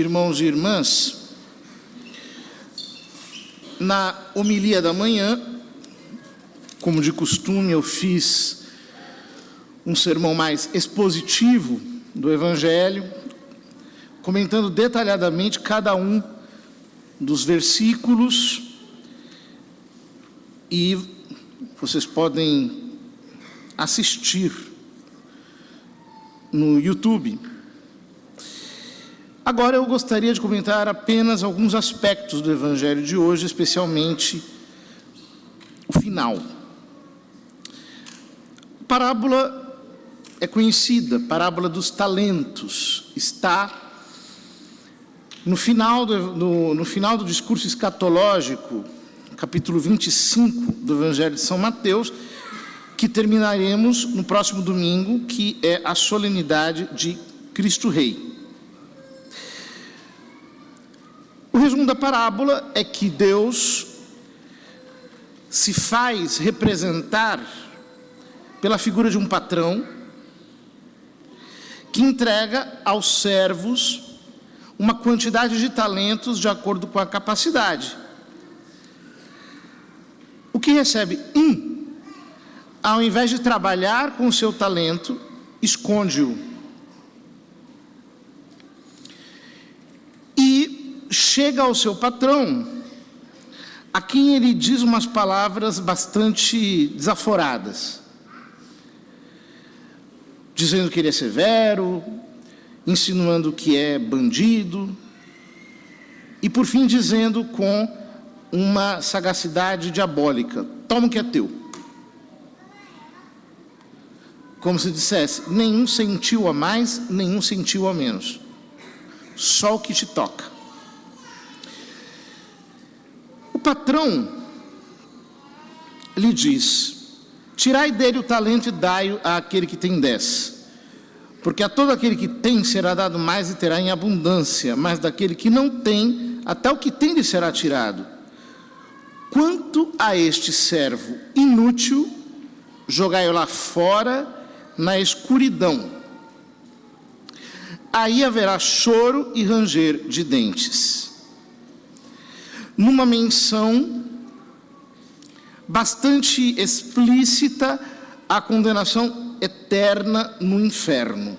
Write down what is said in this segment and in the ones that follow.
irmãos e irmãs, na homilia da manhã, como de costume, eu fiz um sermão mais expositivo do Evangelho, comentando detalhadamente cada um dos versículos, e vocês podem assistir no YouTube. Agora eu gostaria de comentar apenas alguns aspectos do Evangelho de hoje, especialmente o final. A parábola é conhecida, parábola dos talentos, está no final do discurso escatológico, capítulo 25 do Evangelho de São Mateus, que terminaremos no próximo domingo, que é a solenidade de Cristo Rei. O resumo da parábola é que Deus se faz representar pela figura de um patrão que entrega aos servos uma quantidade de talentos de acordo com a capacidade. O que recebe ao invés de trabalhar com o seu talento, esconde-o. E chega ao seu patrão, a quem ele diz umas palavras bastante desaforadas, dizendo que ele é severo, insinuando que é bandido, e por fim dizendo com uma sagacidade diabólica: toma o que é teu. Como se dissesse, nenhum sentiu a mais, nenhum sentiu a menos, só o que te toca. O patrão lhe diz: tirai dele o talento e dai-o àquele que tem 10. Porque a todo aquele que tem será dado mais e terá em abundância, mas daquele que não tem, até o que tem lhe será tirado. Quanto a este servo inútil, jogai-o lá fora na escuridão. Aí haverá choro e ranger de dentes. Numa menção bastante explícita à condenação eterna no inferno.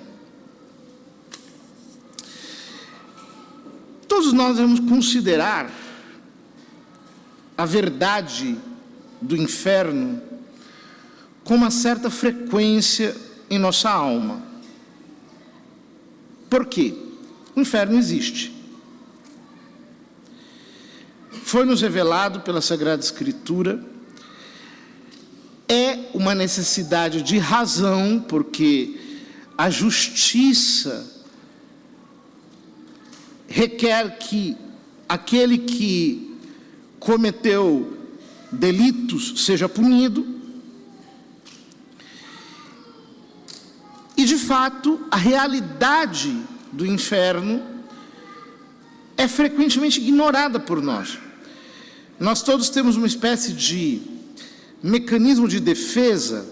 Todos nós devemos considerar a verdade do inferno com uma certa frequência em nossa alma. Por quê? O inferno existe. Foi-nos revelado pela Sagrada Escritura. É uma necessidade de razão, porque a justiça requer que aquele que cometeu delitos seja punido. E, de fato, a realidade do inferno é frequentemente ignorada por nós. Nós todos temos uma espécie de mecanismo de defesa,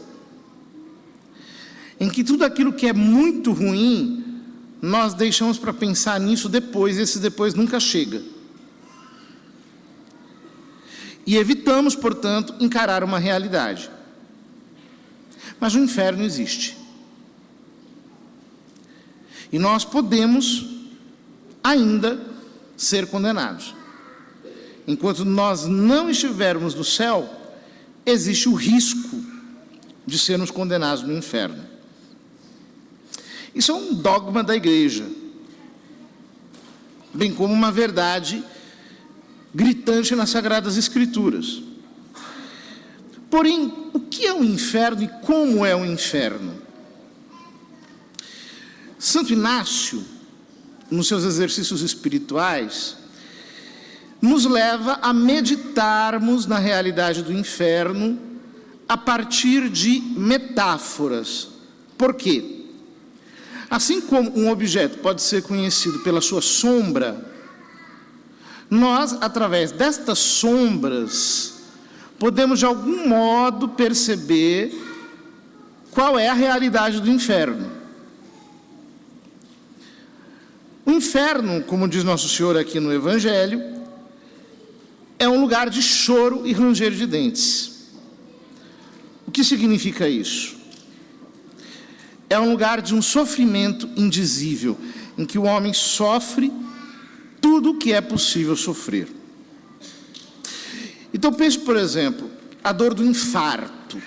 em que tudo aquilo que é muito ruim, nós deixamos para pensar nisso depois, e esse depois nunca chega. E evitamos, portanto, encarar uma realidade. Mas o inferno existe. E nós podemos ainda ser condenados. Enquanto nós não estivermos no céu, existe o risco de sermos condenados no inferno. Isso é um dogma da igreja, bem como uma verdade gritante nas Sagradas Escrituras. Porém, o que é o inferno e como é o inferno? Santo Inácio, nos seus exercícios espirituais, nos leva a meditarmos na realidade do inferno a partir de metáforas. Por quê? Assim como um objeto pode ser conhecido pela sua sombra, nós, através destas sombras, podemos de algum modo perceber qual é a realidade do inferno. O inferno, como diz Nosso Senhor aqui no Evangelho, é um lugar de choro e ranger de dentes. O que significa isso? É um lugar de um sofrimento indizível, em que o homem sofre tudo o que é possível sofrer. Então pense, por exemplo, a dor do infarto.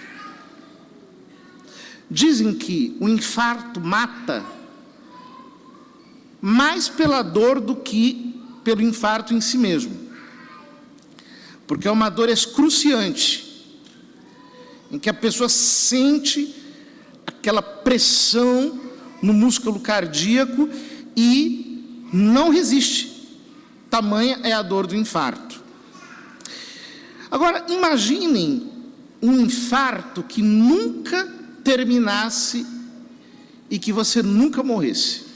Dizem que o infarto mata mais pela dor do que pelo infarto em si mesmo. Porque é uma dor excruciante, em que a pessoa sente aquela pressão no músculo cardíaco e não resiste. Tamanha é a dor do infarto. Agora, imaginem um infarto que nunca terminasse e que você nunca morresse.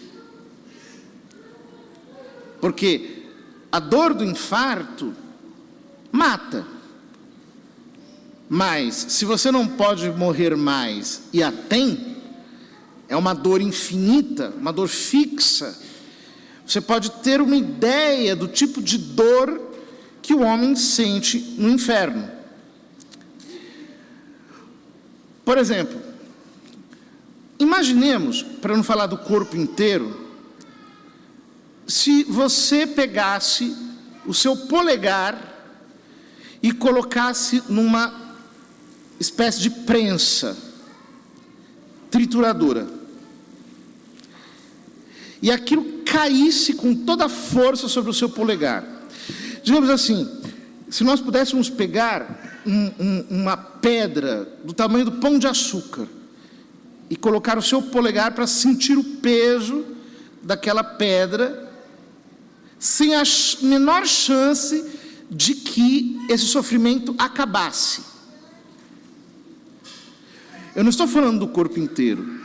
Porque a dor do infarto mata. Mas, se você não pode morrer mais e a tem, é uma dor infinita, uma dor fixa. Você pode ter uma ideia do tipo de dor que o homem sente no inferno. Por exemplo, imaginemos, para não falar do corpo inteiro, se você pegasse o seu polegar e colocasse numa espécie de prensa trituradora, e aquilo caísse com toda a força sobre o seu polegar. Digamos assim, se nós pudéssemos pegar uma pedra do tamanho do pão de açúcar e colocar o seu polegar para sentir o peso daquela pedra, sem a menor chance de que esse sofrimento acabasse. Eu não estou falando do corpo inteiro,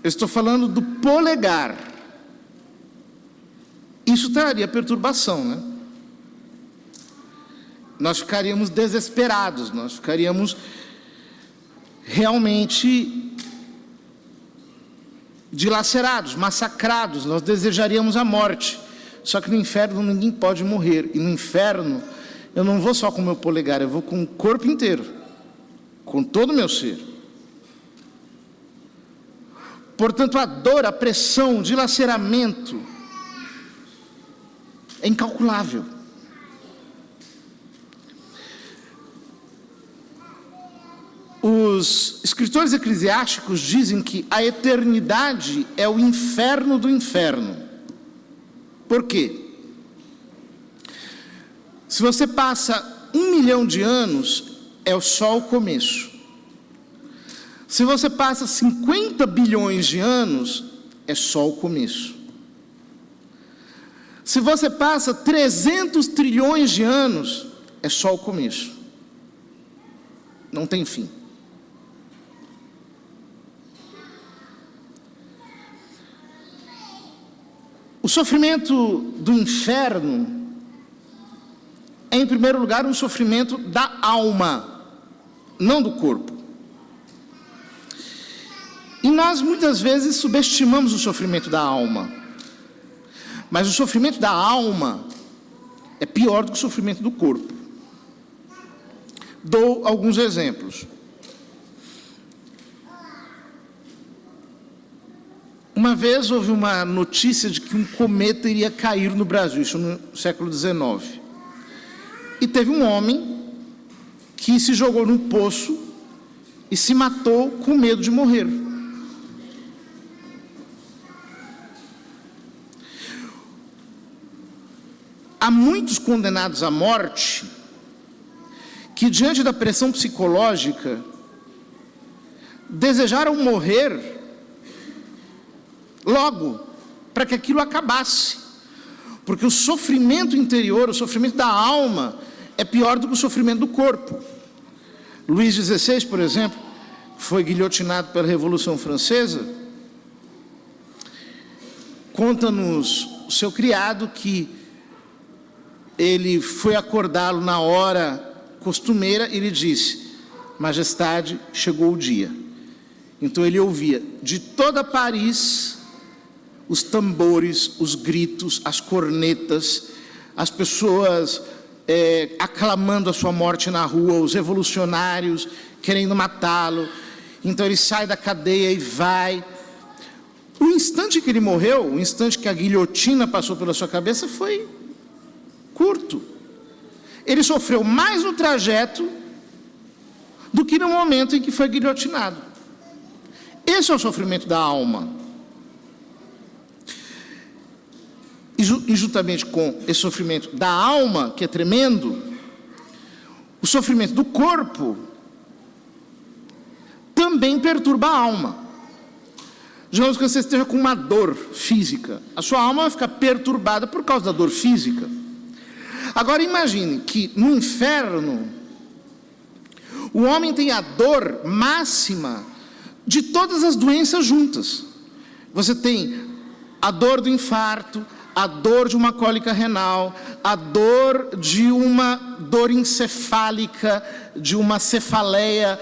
eu estou falando do polegar. Isso traria perturbação, né? Nós ficaríamos desesperados, nós ficaríamos realmente dilacerados, massacrados, nós desejaríamos a morte. Só que no inferno ninguém pode morrer, e no inferno eu não vou só com o meu polegar, eu vou com o corpo inteiro, com todo o meu ser. Portanto, a dor, a pressão, o dilaceramento é incalculável. Os escritores eclesiásticos dizem que a eternidade é o inferno do inferno. Por quê? Se você passa 1 milhão de anos, é só o começo. Se você passa 50 bilhões de anos, é só o começo. Se você passa 300 trilhões de anos, é só o começo. Não tem fim. O sofrimento do inferno é, em primeiro lugar, um sofrimento da alma, não do corpo. E nós muitas vezes subestimamos o sofrimento da alma. Mas o sofrimento da alma é pior do que o sofrimento do corpo. Dou alguns exemplos. Uma vez houve uma notícia de que um cometa iria cair no Brasil, isso no século XIX. E teve um homem que se jogou num poço e se matou com medo de morrer. Há muitos condenados à morte que, diante da pressão psicológica, desejaram morrer logo, para que aquilo acabasse. Porque o sofrimento interior, o sofrimento da alma, é pior do que o sofrimento do corpo. Luís XVI, por exemplo, foi guilhotinado pela Revolução Francesa, conta-nos o seu criado que ele foi acordá-lo na hora costumeira e lhe disse: Majestade, chegou o dia. Então ele ouvia de toda Paris os tambores, os gritos, as cornetas, as pessoas aclamando a sua morte na rua, os revolucionários querendo matá-lo. Então ele sai da cadeia e vai. O instante que ele morreu, o instante que a guilhotina passou pela sua cabeça foi curto. Ele sofreu mais no trajeto do que no momento em que foi guilhotinado. Esse é o sofrimento da alma. E juntamente com esse sofrimento da alma, que é tremendo, o sofrimento do corpo também perturba a alma. Digamos que você esteja com uma dor física, a sua alma vai ficar perturbada por causa da dor física. Agora imagine que no inferno, o homem tem a dor máxima de todas as doenças juntas. Você tem a dor do infarto, a dor de uma cólica renal, a dor de uma dor encefálica, de uma cefaleia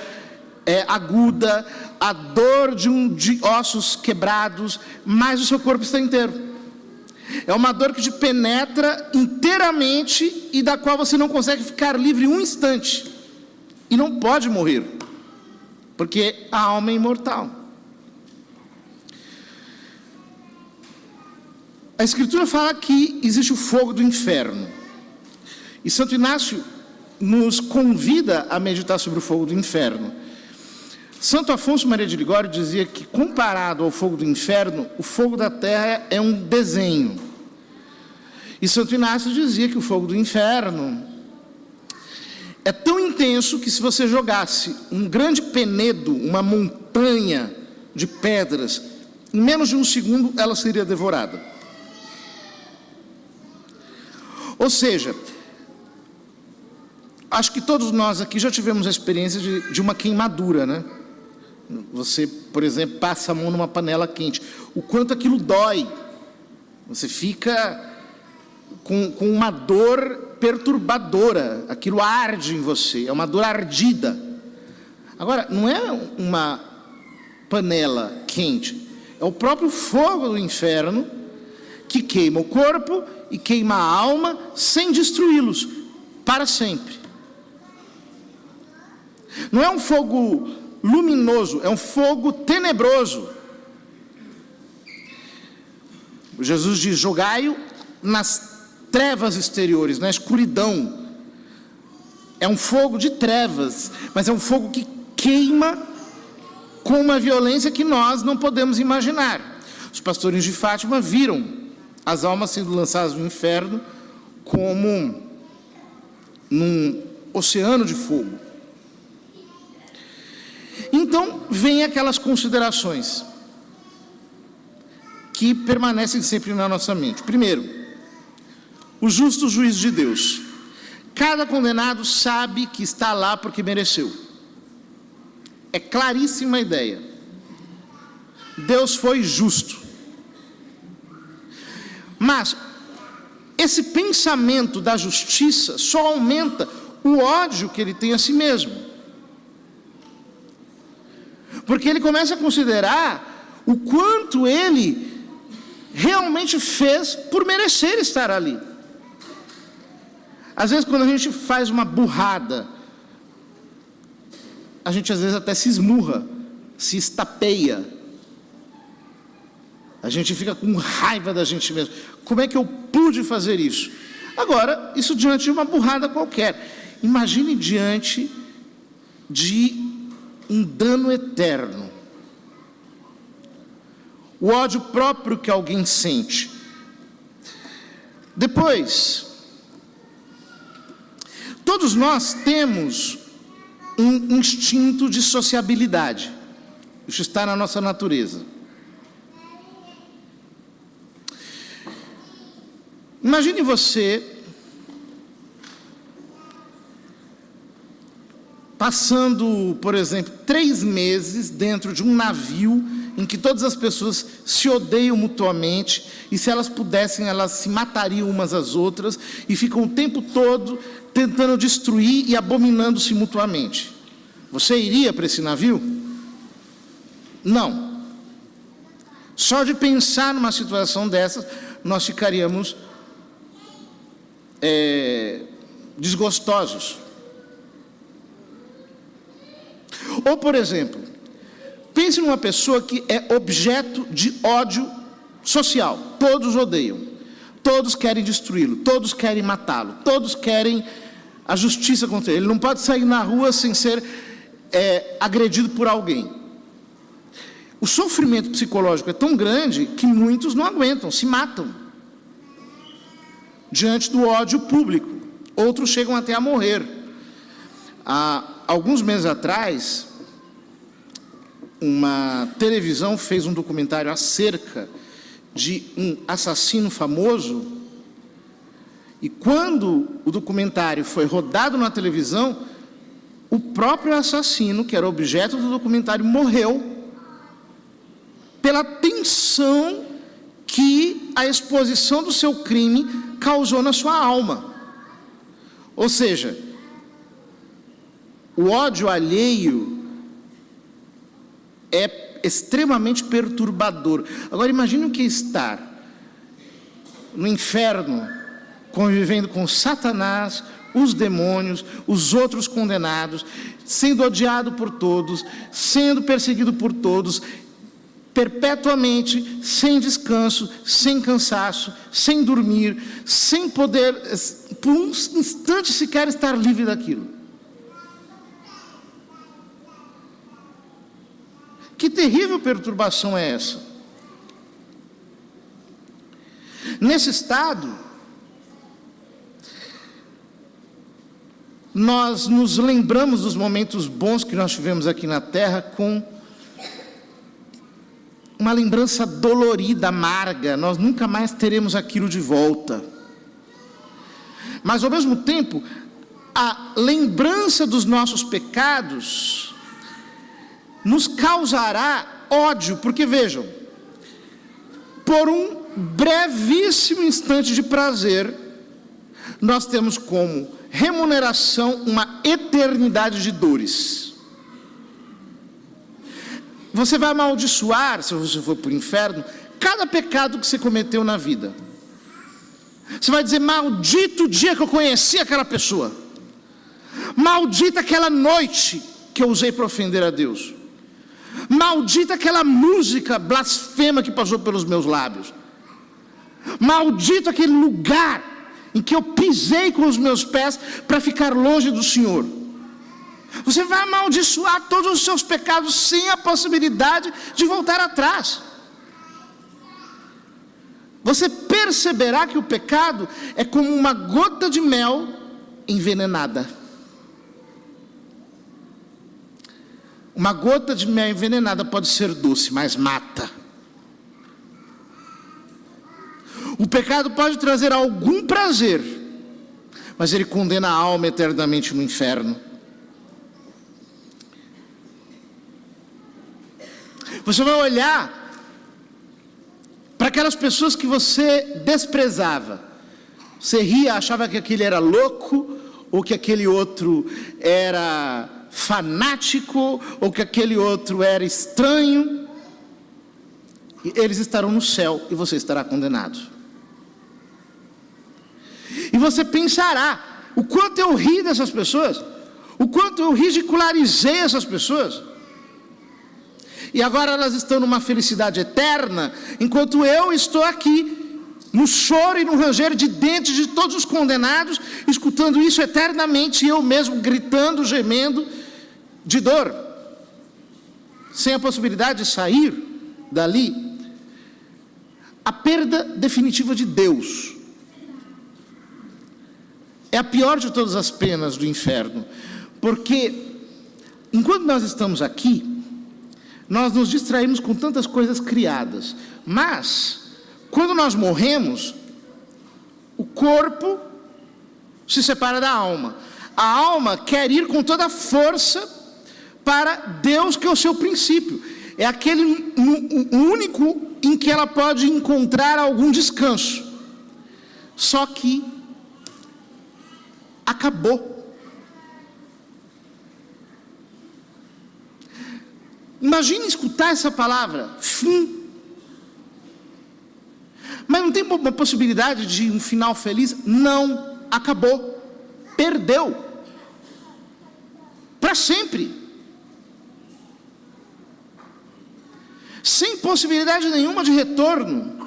aguda, a dor de ossos quebrados, mas o seu corpo está inteiro. É uma dor que te penetra inteiramente e da qual você não consegue ficar livre um instante. E não pode morrer, porque a alma é imortal. A Escritura fala que existe o fogo do inferno. E Santo Inácio nos convida a meditar sobre o fogo do inferno. Santo Afonso Maria de Ligório dizia que, comparado ao fogo do inferno, o fogo da terra é um desenho. E Santo Inácio dizia que o fogo do inferno é tão intenso que, se você jogasse um grande penedo, uma montanha de pedras, em menos de um segundo ela seria devorada. Ou seja, acho que todos nós aqui já tivemos a experiência de uma queimadura, né? Você, por exemplo, passa a mão numa panela quente. O quanto aquilo dói. Você fica com uma dor perturbadora. Aquilo arde em você. É uma dor ardida. Agora, não é uma panela quente. É o próprio fogo do inferno que queima o corpo e queima a alma sem destruí-los para sempre. Não é um fogo luminoso, é um fogo tenebroso. Jesus diz: jogai-o nas trevas exteriores, na escuridão. É um fogo de trevas, mas é um fogo que queima com uma violência que nós não podemos imaginar. Os pastores de Fátima viram as almas sendo lançadas no inferno como num oceano de fogo. Então, vem aquelas considerações que permanecem sempre na nossa mente. Primeiro, o justo juízo de Deus. Cada condenado sabe que está lá porque mereceu. É claríssima a ideia. Deus foi justo. Mas esse pensamento da justiça só aumenta o ódio que ele tem a si mesmo. Porque ele começa a considerar o quanto ele realmente fez por merecer estar ali. Às vezes, quando a gente faz uma burrada, a gente às vezes até se esmurra, se estapeia. A gente fica com raiva da gente mesmo. Como é que eu pude fazer isso? Agora, isso diante de uma burrada qualquer. Imagine diante de um dano eterno. O ódio próprio que alguém sente. Depois, todos nós temos um instinto de sociabilidade. Isso está na nossa natureza. Imagine você passando, por exemplo, 3 meses dentro de um navio em que todas as pessoas se odeiam mutuamente, e se elas pudessem, elas se matariam umas às outras, e ficam o tempo todo tentando destruir e abominando-se mutuamente. Você iria para esse navio? Não. Só de pensar numa situação dessas, nós ficaríamos desgostosos. Ou, por exemplo, pense numa pessoa que é objeto de ódio social. Todos odeiam, todos querem destruí-lo, todos querem matá-lo, todos querem a justiça contra ele. Ele não pode sair na rua sem ser agredido por alguém. O sofrimento psicológico é tão grande que muitos não aguentam, se matam diante do ódio público. Outros chegam até a morrer. Há alguns meses atrás, uma televisão fez um documentário acerca de um assassino famoso, e quando o documentário foi rodado na televisão, o próprio assassino, que era objeto do documentário, morreu pela tensão que a exposição do seu crime causou na sua alma. Ou seja, o ódio alheio é extremamente perturbador. Agora imagine o que é estar no inferno, convivendo com Satanás, os demônios, os outros condenados, sendo odiado por todos, sendo perseguido por todos, perpetuamente, sem descanso, sem cansaço, sem dormir, sem poder, por um instante sequer, estar livre daquilo. Que terrível perturbação é essa? Nesse estado, nós nos lembramos dos momentos bons que nós tivemos aqui na Terra com uma lembrança dolorida, amarga. Nós nunca mais teremos aquilo de volta. Mas, ao mesmo tempo, a lembrança dos nossos pecados nos causará ódio, porque vejam, por um brevíssimo instante de prazer, nós temos como remuneração uma eternidade de dores. Você vai amaldiçoar, se você for para o inferno, cada pecado que você cometeu na vida. Você vai dizer: maldito o dia que eu conheci aquela pessoa, maldita aquela noite que eu usei para ofender a Deus, maldita aquela música blasfema que passou pelos meus lábios, maldito aquele lugar em que eu pisei com os meus pés para ficar longe do Senhor. Você vai amaldiçoar todos os seus pecados sem a possibilidade de voltar atrás. Você perceberá que o pecado é como uma gota de mel envenenada. Uma gota de mel envenenada pode ser doce, mas mata. O pecado pode trazer algum prazer, mas ele condena a alma eternamente no inferno. Você vai olhar para aquelas pessoas que você desprezava. Você ria, achava que aquele era louco, ou que aquele outro era fanático, ou que aquele outro era estranho. E eles estarão no céu e você estará condenado. E você pensará: o quanto eu ri dessas pessoas, o quanto eu ridicularizei essas pessoas, e agora elas estão numa felicidade eterna, enquanto eu estou aqui no choro e no ranger de dentes de todos os condenados, escutando isso eternamente, e eu mesmo gritando, gemendo de dor, sem a possibilidade de sair dali. A perda definitiva de Deus é a pior de todas as penas do inferno, porque enquanto nós estamos aqui, nós nos distraímos com tantas coisas criadas, mas quando nós morremos, o corpo se separa da alma. A alma quer ir com toda a força para Deus, que é o seu princípio. É aquele único em que ela pode encontrar algum descanso. Só que acabou. Imagine escutar essa palavra, fim. não tem uma possibilidade de um final feliz? Não, acabou, perdeu, para sempre, sem possibilidade nenhuma de retorno.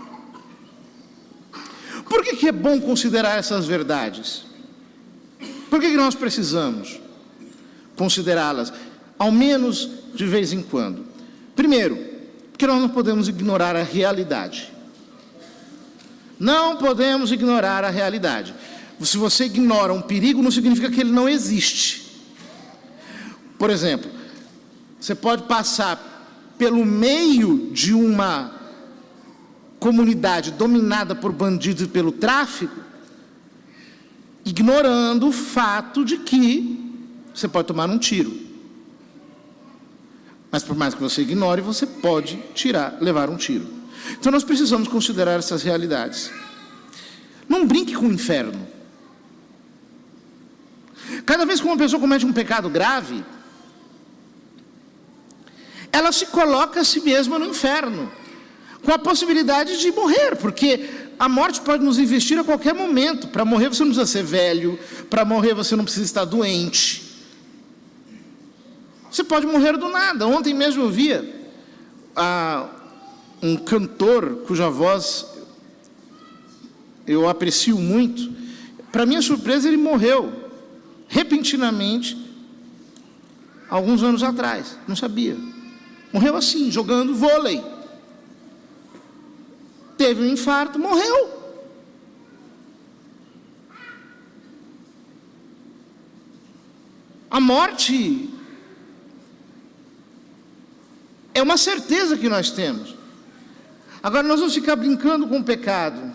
Por que é bom considerar essas verdades? Por que nós precisamos considerá-las, ao menos de vez em quando? Primeiro, porque nós não podemos ignorar a realidade. Não podemos ignorar a realidade. Se você ignora um perigo, não significa que ele não existe. Por exemplo, você pode passar pelo meio de uma comunidade dominada por bandidos e pelo tráfico, ignorando o fato de que você pode tomar um tiro. Mas por mais que você ignore, você pode levar um tiro. Então nós precisamos considerar essas realidades. Não brinque com o inferno. Cada vez que uma pessoa comete um pecado grave, ela se coloca a si mesma no inferno, com a possibilidade de morrer, porque a morte pode nos investir a qualquer momento. Para morrer você não precisa ser velho, para morrer você não precisa estar doente. Você pode morrer do nada. Ontem mesmo eu via um cantor cuja voz eu aprecio muito. Para minha surpresa, ele morreu repentinamente alguns anos atrás, não sabia. Morreu assim, jogando vôlei. Teve um infarto, morreu. A morte é uma certeza que nós temos. Agora nós vamos ficar brincando com o pecado,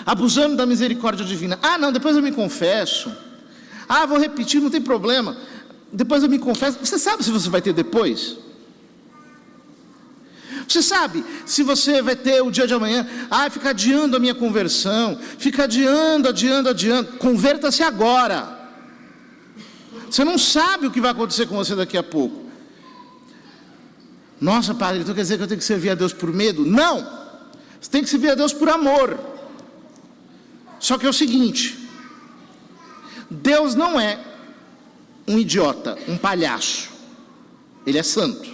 abusando da misericórdia divina. Não, depois eu me confesso. Vou repetir, não tem problema. Depois eu me confesso. Você sabe se você vai ter depois? Você sabe se você vai ter o dia de amanhã? Fica adiando a minha conversão. Fica adiando. Converta-se agora. Você não sabe o que vai acontecer com você daqui a pouco. Nossa, padre, então quer dizer que eu tenho que servir a Deus por medo? Não! Você tem que servir a Deus por amor. Só que é o seguinte: Deus não é um idiota, um palhaço. Ele é santo.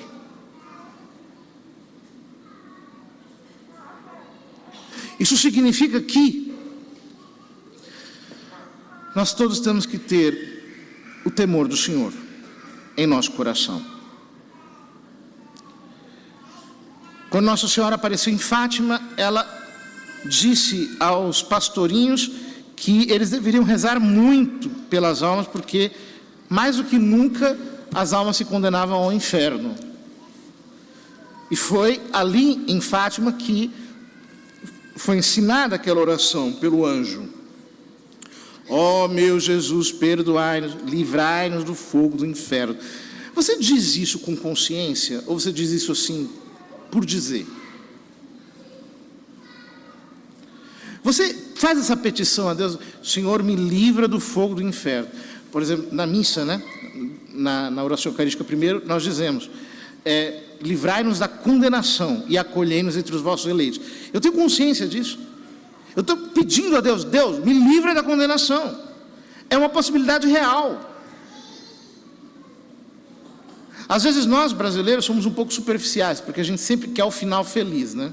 Isso significa que nós todos temos que ter o temor do Senhor em nosso coração. Quando Nossa Senhora apareceu em Fátima, ela disse aos pastorinhos que eles deveriam rezar muito pelas almas, porque mais do que nunca as almas se condenavam ao inferno. E foi ali em Fátima que foi ensinada aquela oração pelo anjo. Ó meu Jesus, perdoai-nos, livrai-nos do fogo do inferno. Você diz isso com consciência, ou você diz isso assim, por dizer? Você faz essa petição a Deus: Senhor, me livra do fogo do inferno. Por exemplo, na missa, né? Na oração eucarística primeiro, nós dizemos: livrai-nos da condenação e acolhei-nos entre os vossos eleitos. Eu tenho consciência disso. Eu estou pedindo a Deus: Deus, me livra da condenação. É uma possibilidade real. Às vezes nós, brasileiros, somos um pouco superficiais, porque a gente sempre quer o final feliz, né?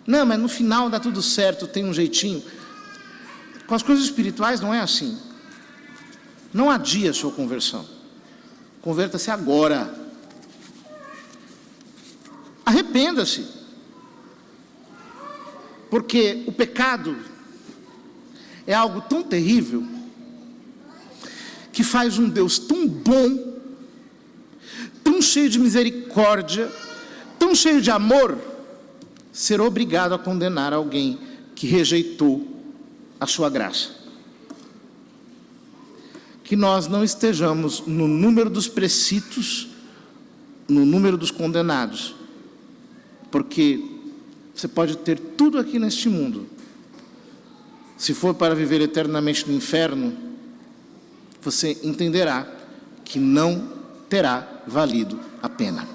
Não, mas no final dá tudo certo, tem um jeitinho. Com as coisas espirituais não é assim. Não adie a sua conversão. Converta-se agora. Arrependa-se. Porque o pecado é algo tão terrível que faz um Deus tão bom, tão cheio de misericórdia, tão cheio de amor, ser obrigado a condenar alguém que rejeitou a sua graça. Que nós não estejamos no número dos precitos, no número dos condenados, porque você pode ter tudo aqui neste mundo, se for para viver eternamente no inferno, você entenderá que não terá valido a pena.